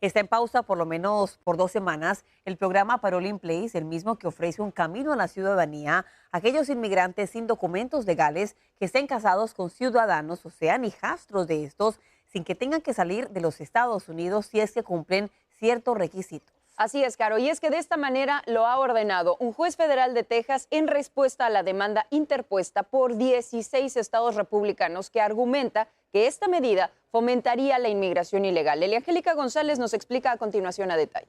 Está en pausa por lo menos por 2 semanas el programa Parole, el mismo que ofrece un camino a la ciudadanía a aquellos inmigrantes sin documentos legales que estén casados con ciudadanos o sean hijastros de estos sin que tengan que salir de los Estados Unidos si es que cumplen ciertos requisitos. Así es, Caro, y es que de esta manera lo ha ordenado un juez federal de Texas en respuesta a la demanda interpuesta por 16 estados republicanos que argumenta que esta medida fomentaría la inmigración ilegal. Angélica González nos explica a continuación a detalle.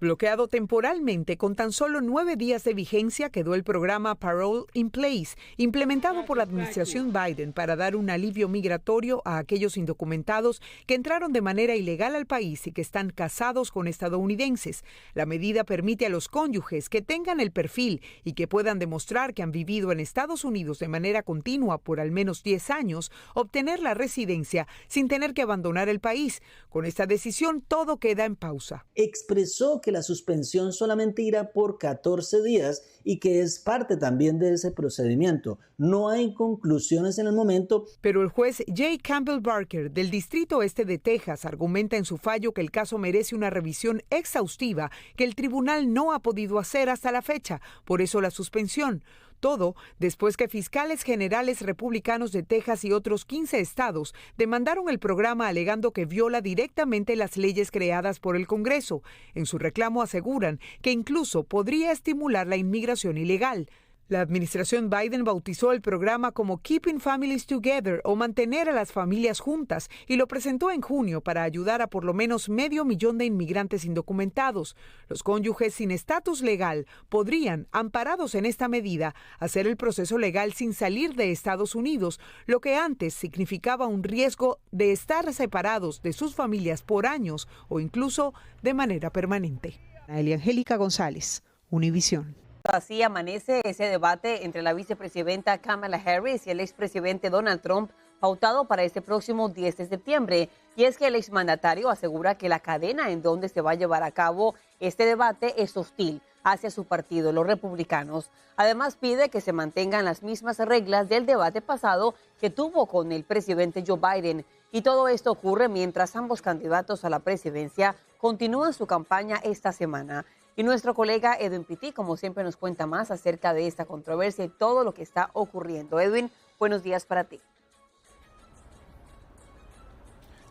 Bloqueado temporalmente con tan solo 9 días de vigencia, quedó el programa Parole in Place, implementado por la administración Biden para dar un alivio migratorio a aquellos indocumentados que entraron de manera ilegal al país y que están casados con estadounidenses. La medida permite a los cónyuges que tengan el perfil y que puedan demostrar que han vivido en Estados Unidos de manera continua por al menos 10 años, obtener la residencia sin tener que abandonar el país. Con esta decisión, todo queda en pausa. Expresó que la suspensión solamente irá por 14 días y que es parte también de ese procedimiento. No hay conclusiones en el momento. Pero el juez J. Campbell Barker del Distrito Este de Texas argumenta en su fallo que el caso merece una revisión exhaustiva que el tribunal no ha podido hacer hasta la fecha. Por eso la suspensión. Todo después que fiscales generales republicanos de Texas y otros 15 estados demandaron el programa alegando que viola directamente las leyes creadas por el Congreso. En su reclamo aseguran que incluso podría estimular la inmigración ilegal. La administración Biden bautizó el programa como Keeping Families Together o mantener a las familias juntas y lo presentó en junio para ayudar a por lo menos 500,000 de inmigrantes indocumentados. Los cónyuges sin estatus legal podrían, amparados en esta medida, hacer el proceso legal sin salir de Estados Unidos, lo que antes significaba un riesgo de estar separados de sus familias por años o incluso de manera permanente. Angélica González, Univision. Así amanece ese debate entre la vicepresidenta Kamala Harris y el expresidente Donald Trump, pautado para este próximo 10 de septiembre. Y es que el exmandatario asegura que la cadena en donde se va a llevar a cabo este debate es hostil hacia su partido, los republicanos. Además, pide que se mantengan las mismas reglas del debate pasado que tuvo con el presidente Joe Biden. Y todo esto ocurre mientras ambos candidatos a la presidencia continúan su campaña esta semana. Y nuestro colega Edwin Pitti, como siempre, nos cuenta más acerca de esta controversia y todo lo que está ocurriendo. Edwin, buenos días para ti.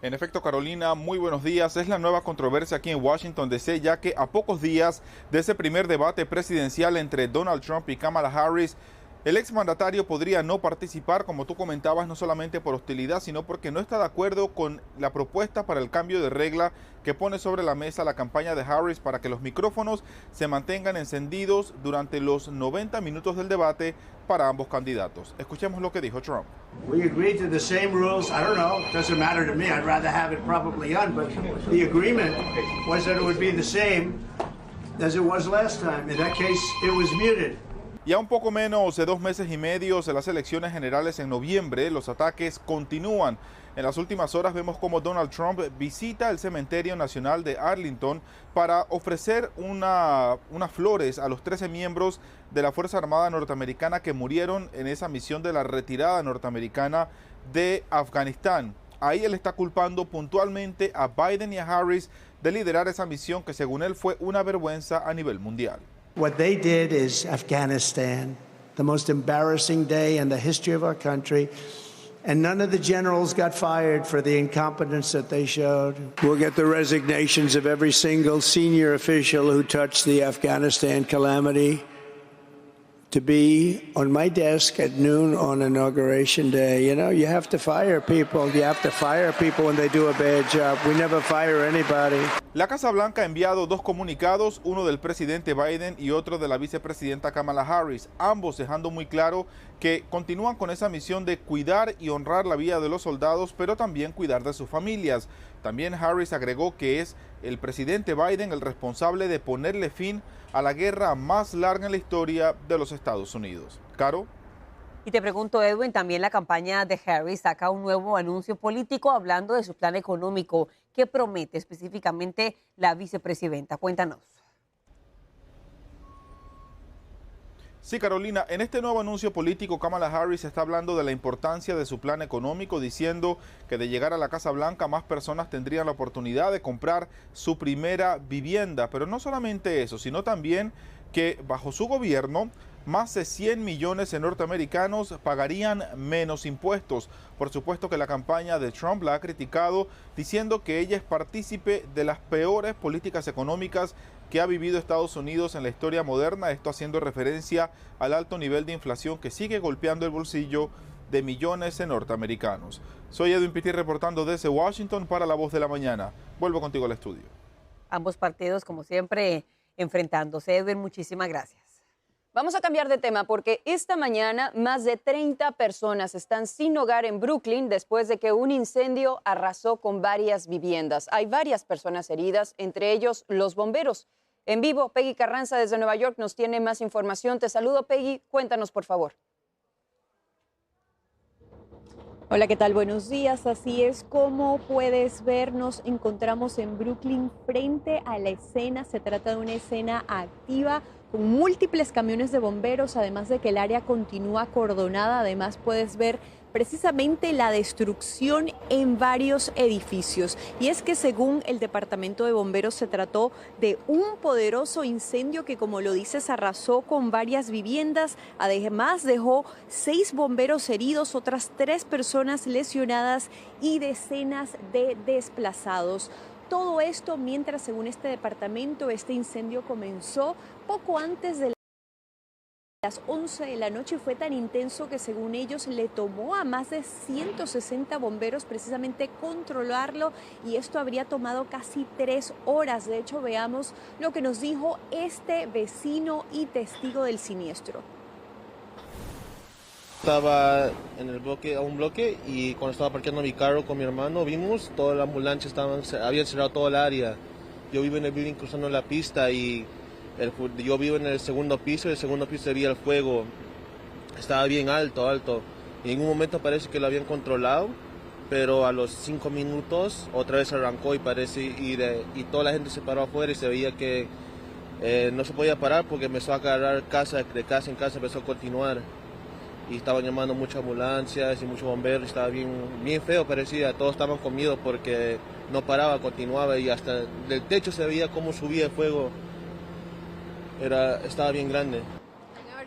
En efecto, Carolina, muy buenos días. Es la nueva controversia aquí en Washington, D.C., ya que a pocos días de ese primer debate presidencial entre Donald Trump y Kamala Harris, el exmandatario podría no participar, como tú comentabas, no solamente por hostilidad, sino porque no está de acuerdo con la propuesta para el cambio de regla que pone sobre la mesa la campaña de Harris para que los micrófonos se mantengan encendidos durante los 90 minutos del debate para ambos candidatos. Escuchemos lo que dijo Trump. We agreed to the same rules. I don't know. It doesn't matter to me. I'd rather have it probably on, but the agreement was that it would be the same as it was last time. In that case, it was muted. Y a un poco menos de 2 meses y medio de las elecciones generales en noviembre, los ataques continúan. En las últimas horas vemos cómo Donald Trump visita el Cementerio Nacional de Arlington para ofrecer unas flores a los 13 miembros de la Fuerza Armada norteamericana que murieron en esa misión de la retirada norteamericana de Afganistán. Ahí él está culpando puntualmente a Biden y a Harris de liderar esa misión que según él fue una vergüenza a nivel mundial. What they did is Afghanistan, the most embarrassing day in the history of our country. And none of the generals got fired for the incompetence that they showed. We'll get the resignations of every single senior official who touched the Afghanistan calamity to be on my desk at noon on Inauguration Day. You know, you have to fire people. You have to fire people when they do a bad job. We never fire anybody. La Casa Blanca ha enviado 2 comunicados, uno del presidente Biden y otro de la vicepresidenta Kamala Harris, ambos dejando muy claro que continúan con esa misión de cuidar y honrar la vida de los soldados, pero también cuidar de sus familias. También Harris agregó que es el presidente Biden el responsable de ponerle fin a la guerra más larga en la historia de los Estados Unidos. Caro. Y te pregunto, Edwin, también la campaña de Harris saca un nuevo anuncio político hablando de su plan económico. ¿Qué promete específicamente la vicepresidenta? Cuéntanos. Sí, Carolina, en este nuevo anuncio político, Kamala Harris está hablando de la importancia de su plan económico, diciendo que de llegar a la Casa Blanca más personas tendrían la oportunidad de comprar su primera vivienda. Pero no solamente eso, sino también que bajo su gobierno más de 100 millones de norteamericanos pagarían menos impuestos. Por supuesto que la campaña de Trump la ha criticado, diciendo que ella es partícipe de las peores políticas económicas que ha vivido Estados Unidos en la historia moderna, esto haciendo referencia al alto nivel de inflación que sigue golpeando el bolsillo de millones de norteamericanos. Soy Edwin Pitti reportando desde Washington para La Voz de la Mañana. Vuelvo contigo al estudio. Ambos partidos, como siempre, enfrentándose. Edwin, muchísimas gracias. Vamos a cambiar de tema porque esta mañana más de 30 personas están sin hogar en Brooklyn después de que un incendio arrasó con varias viviendas. Hay varias personas heridas, entre ellos los bomberos. En vivo, Peggy Carranza desde Nueva York nos tiene más información. Te saludo, Peggy. Cuéntanos, por favor. Hola, ¿qué tal? Buenos días. Así es, como puedes ver, nos encontramos en Brooklyn frente a la escena. Se trata de una escena activa con múltiples camiones de bomberos, además de que el área continúa acordonada. Además, puedes ver precisamente la destrucción en varios edificios. Y es que según el Departamento de Bomberos se trató de un poderoso incendio que, como lo dices, arrasó con varias viviendas. Además dejó 6 bomberos heridos, otras 3 personas lesionadas y decenas de desplazados. Todo esto mientras, según este departamento, este incendio comenzó poco antes de las 11 de la noche y fue tan intenso que, según ellos, le tomó a más de 160 bomberos precisamente controlarlo, y esto habría tomado casi 3 horas. De hecho, veamos lo que nos dijo este vecino y testigo del siniestro. Estaba en el bloque, a un bloque, y cuando estaba parqueando mi carro con mi hermano, vimos toda la ambulancia, habían cerrado todo el área. Yo vivo en el building cruzando la pista y yo vivo en el segundo piso, y el segundo piso se veía el fuego. Estaba bien alto. Y en un momento parece que lo habían controlado, pero a los 5 minutos otra vez arrancó y y toda la gente se paró afuera y se veía que no se podía parar porque empezó a agarrar de casa en casa, empezó a continuar. Y estaban llamando muchas ambulancias y muchos bomberos, estaba bien feo, parecía, todos estaban con miedo porque no paraba, continuaba, y hasta del techo se veía cómo subía el fuego, estaba bien grande.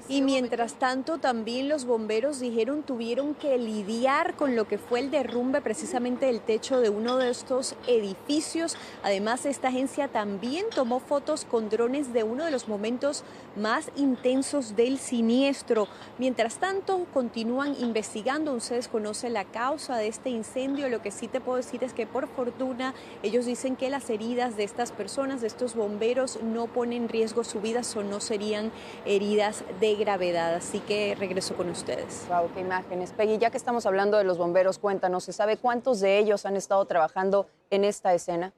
Y mientras tanto, también los bomberos dijeron tuvieron que lidiar con lo que fue el derrumbe precisamente del techo de uno de estos edificios. Además, esta agencia también tomó fotos con drones de uno de los momentos más intensos del siniestro. Mientras tanto, continúan investigando. Aún se desconoce la causa de este incendio. Lo que sí te puedo decir es que, por fortuna, ellos dicen que las heridas de estas personas, de estos bomberos, no ponen en riesgo su vida o no serían heridas de gravedad. Así que regreso con ustedes. Wow, qué imágenes. Peggy, ya que estamos hablando de los bomberos, cuéntanos, ¿se sabe cuántos de ellos han estado trabajando en esta escena?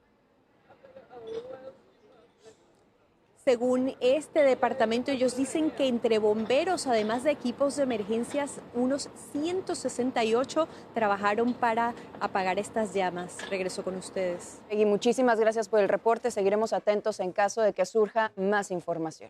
Según este departamento, ellos dicen que entre bomberos, además de equipos de emergencias, unos 168 trabajaron para apagar estas llamas. Regreso con ustedes. Peggy, muchísimas gracias por el reporte. Seguiremos atentos en caso de que surja más información.